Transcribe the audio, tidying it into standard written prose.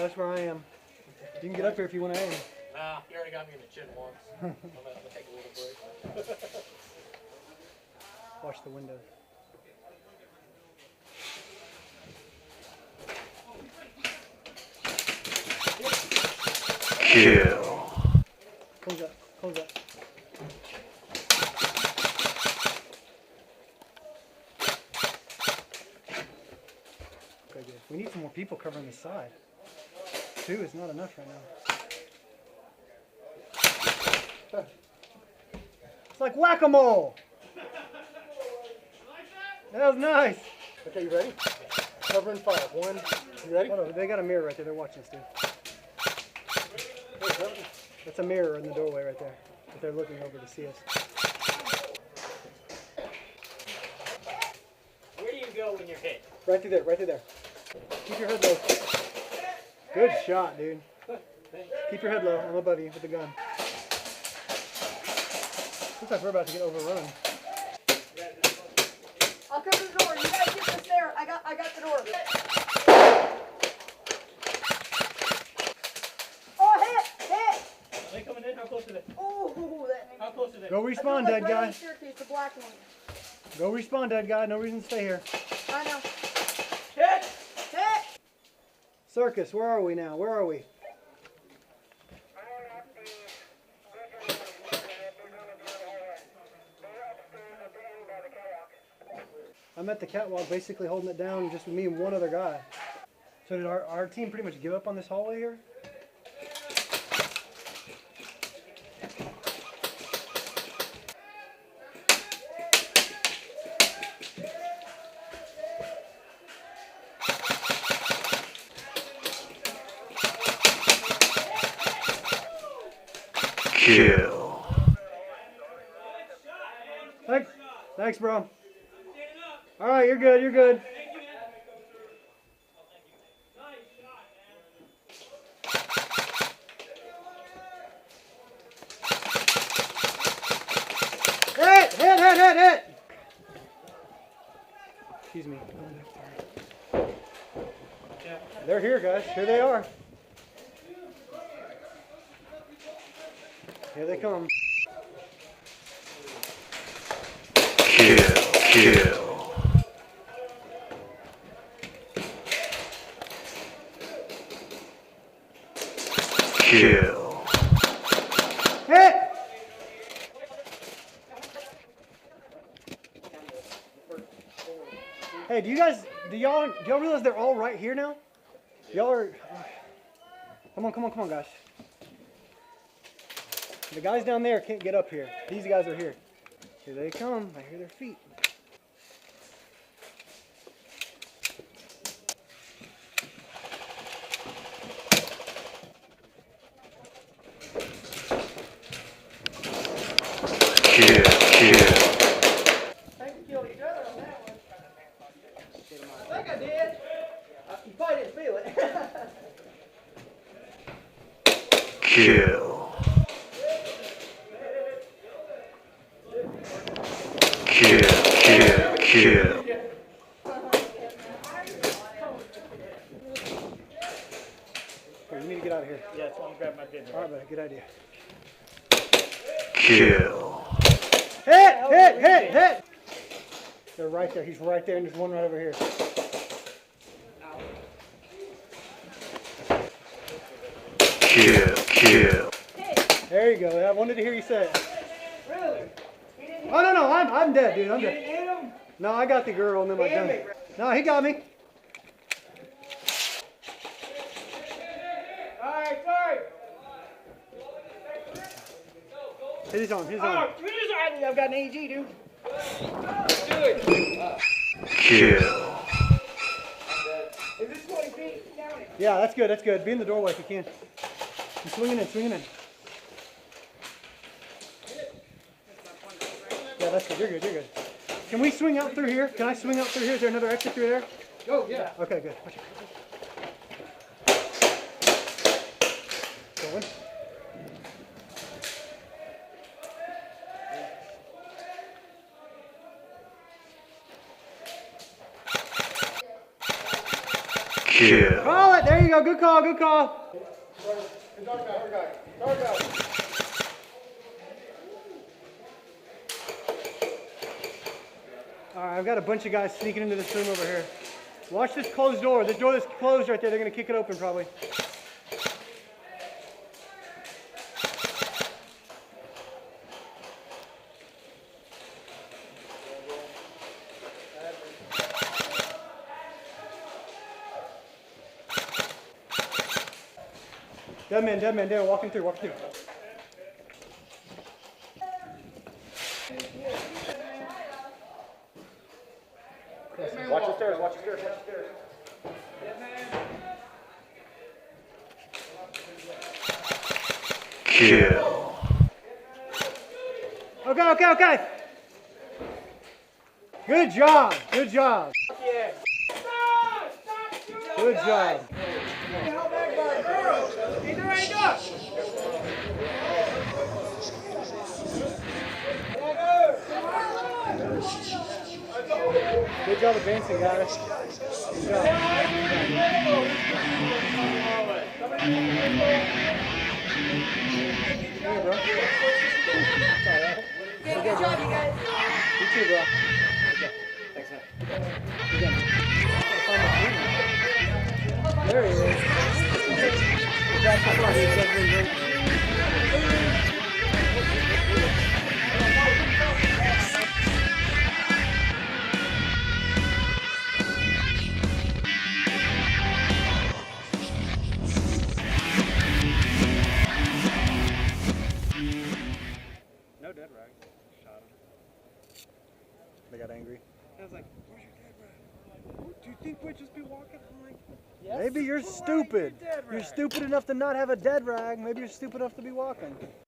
that's where I am. You can get up here if you want to aim. Nah, you already got me in the chin once. I'm gonna take a little break. Watch the windows. Kill. Close up. Close up. Okay, good. We need some more people covering the side. 2 is not enough right now. It's like whack-a-mole. That was nice. Okay, you ready? Cover in 5. 1. You ready? Hold on. They got a mirror right there. They're watching us, dude. That's a mirror in the doorway right there. But they're looking over to see us. Where do you go when you're hit? Right through there. Right through there. Keep your head low. Good shot, dude. Keep your head low. I'm above you with the gun. Looks like we're about to get overrun. I'll cover the door. You guys get the stair. I got the door. Oh, hit! Are they coming in? How close are they? Oh, that. How close are they? Go respawn, dead guy. The black one. Go respawn, dead guy. No reason to stay here. I know. Hit! Hit! Circus, where are we now? Where are we? I'm at the catwalk basically holding it down just with me and one other guy. So did our team pretty much give up on this hallway here? Kill. Thanks, bro. All right, you're good. You're good. Hit! Excuse me. They're here, guys. Here they are. Here they come. Kill. Kill. Hit! Hey, do y'all realize they're all right here now? Y'all are. Come on, guys. The guys down there can't get up here. These guys are here. Here they come. I hear their feet. Kill. I can kill each other on that one. I think I did. You probably didn't feel it. Kill. Here, you need to get out of here. Yeah, so I'm gonna grab my bin. All right, buddy. Good idea. Kill. Hit! They're right there. He's right there, and there's one right over here. Kill. There you go. I wanted to hear you say it. Really? Oh, no, I'm dead, dude. I'm You dead. didn't hit him? No, I got the girl and then my gun. No, he got me. Alright, sorry. Hit his arm. I've got an AG, dude. Kill. Is this 20 feet? Down it. Yeah, that's good. Be in the doorway if you can. I'm swinging in. Yeah, that's good. You're good. Can we swing out through here? Can I swing out through here? Is there another exit through there? Oh, yeah. Okay, good. Going. kill. Call it. There you go. Good call. Good call. All right, I've got a bunch of guys sneaking into this room over here. Watch this closed door. This door that's closed right there, they're going to kick it open probably. Dead man, there, walking through. Watch the stairs. Kill. Okay. Good job. Good job. Good job advancing, guys. Good job. Hey, bro. Good job, you guys. You too, bro. Thanks, man. There he is. No dead rag. Shot him. They got angry. I was like, where's your dead rag? Do you think we'd just be walking? I'm like, yes. Maybe you're stupid. You're stupid enough to not have a dead rag. Maybe you're stupid enough to be walking.